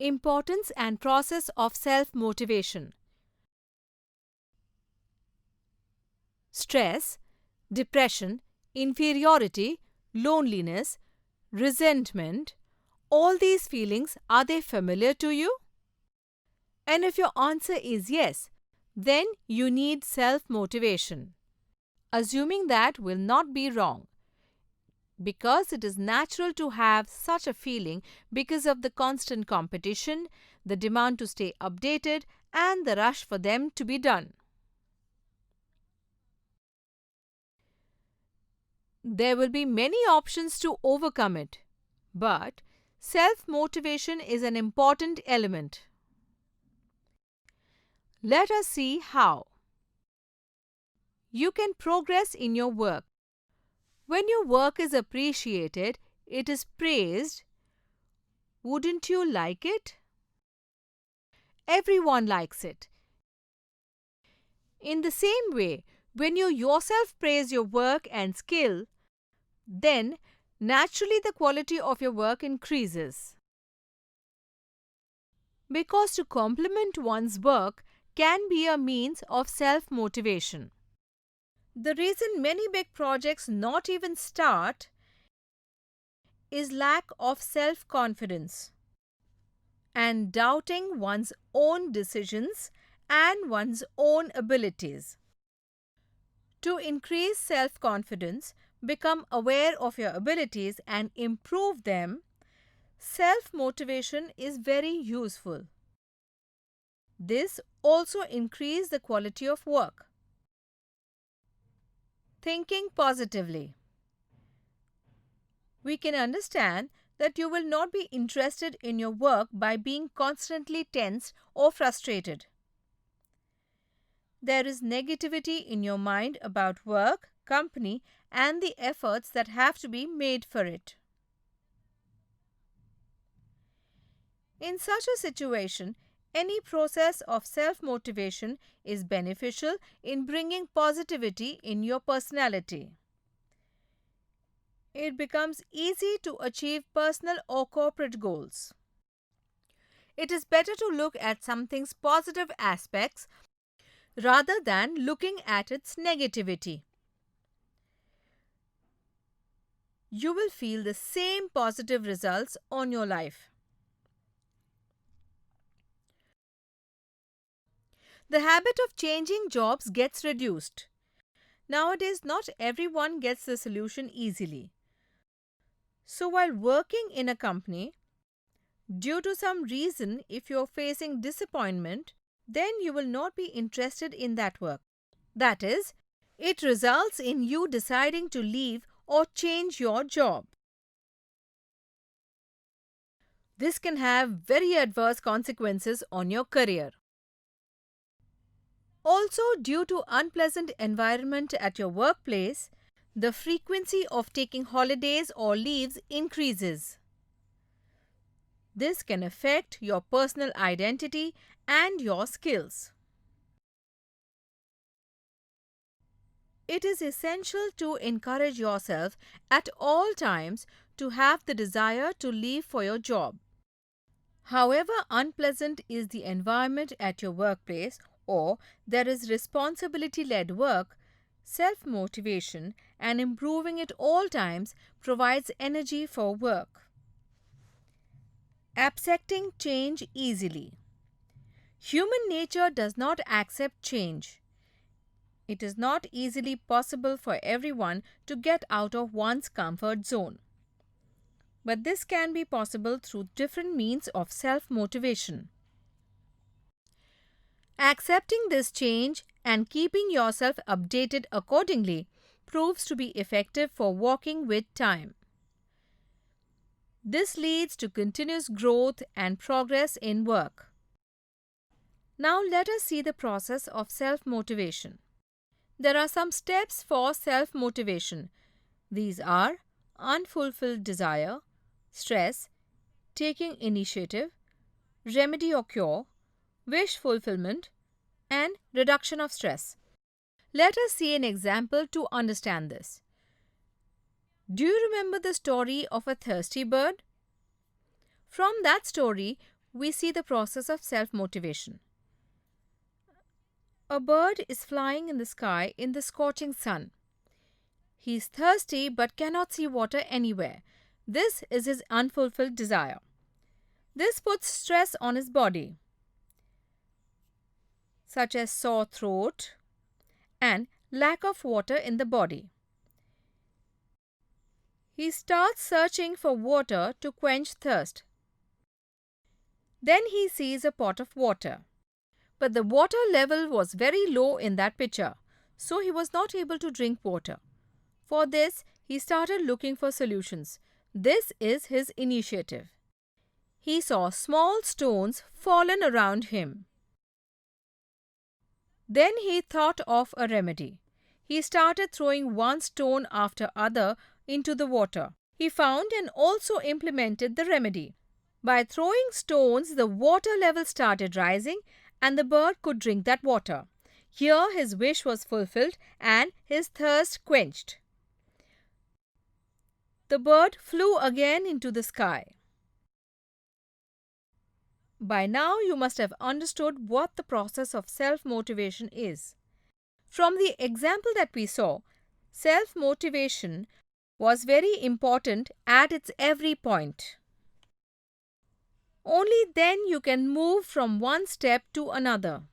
Importance and process of self-motivation. Stress, depression, inferiority, loneliness, resentment, all these feelings, are they familiar to you? And if your answer is yes, then you need self-motivation. Assuming that will not be wrong, because it is natural to have such a feeling because of the constant competition, the demand to stay updated, and the rush for them to be done. There will be many options to overcome it, but self-motivation is an important element. Let us see how. You can progress in your work. When your work is appreciated, it is praised, wouldn't you like it? Everyone likes it. In the same way, when you yourself praise your work and skill, then naturally the quality of your work increases. Because to compliment one's work can be a means of self-motivation. The reason many big projects not even start is lack of self-confidence and doubting one's own decisions and one's own abilities. To increase self-confidence, become aware of your abilities and improve them, self-motivation is very useful. This also increases the quality of work. Thinking positively. We can understand that you will not be interested in your work by being constantly tense or frustrated. There is negativity in your mind about work, company, and the efforts that have to be made for it. In such a situation, any process of self-motivation is beneficial in bringing positivity in your personality. It becomes easy to achieve personal or corporate goals. It is better to look at something's positive aspects rather than looking at its negativity. You will feel the same positive results on your life. The habit of changing jobs gets reduced. Nowadays, not everyone gets the solution easily. So while working in a company, due to some reason, if you are facing disappointment, then you will not be interested in that work. That is, it results in you deciding to leave or change your job. This can have very adverse consequences on your career. Also, due to unpleasant environment at your workplace, the frequency of taking holidays or leaves increases. This can affect your personal identity and your skills. It is essential to encourage yourself at all times to have the desire to leave for your job. However unpleasant is the environment at your workplace, or there is responsibility-led work, self-motivation and improving at all times provides energy for work. Accepting change easily. Human nature does not accept change. It is not easily possible for everyone to get out of one's comfort zone. But this can be possible through different means of self-motivation. Accepting this change and keeping yourself updated accordingly proves to be effective for walking with time. This leads to continuous growth and progress in work. Now let us see the process of self-motivation. There are some steps for self-motivation. These are unfulfilled desire, stress, taking initiative, remedy or cure, wish fulfillment, and reduction of stress. Let us see an example to understand this. Do you remember the story of a thirsty bird? From that story, we see the process of self-motivation. A bird is flying in the sky in the scorching sun. He is thirsty but cannot see water anywhere. This is his unfulfilled desire. This puts stress on his body, such as sore throat and lack of water in the body. He starts searching for water to quench thirst. Then he sees a pot of water. But the water level was very low in that pitcher, so he was not able to drink water. For this, he started looking for solutions. This is his initiative. He saw small stones fallen around him. Then he thought of a remedy. He started throwing one stone after other into the water. He found and also implemented the remedy. By throwing stones, the water level started rising and the bird could drink that water. Here his wish was fulfilled and his thirst quenched. The bird flew again into the sky. By now you must have understood what the process of self-motivation is. From the example that we saw, self-motivation was very important at its every point. Only then you can move from one step to another.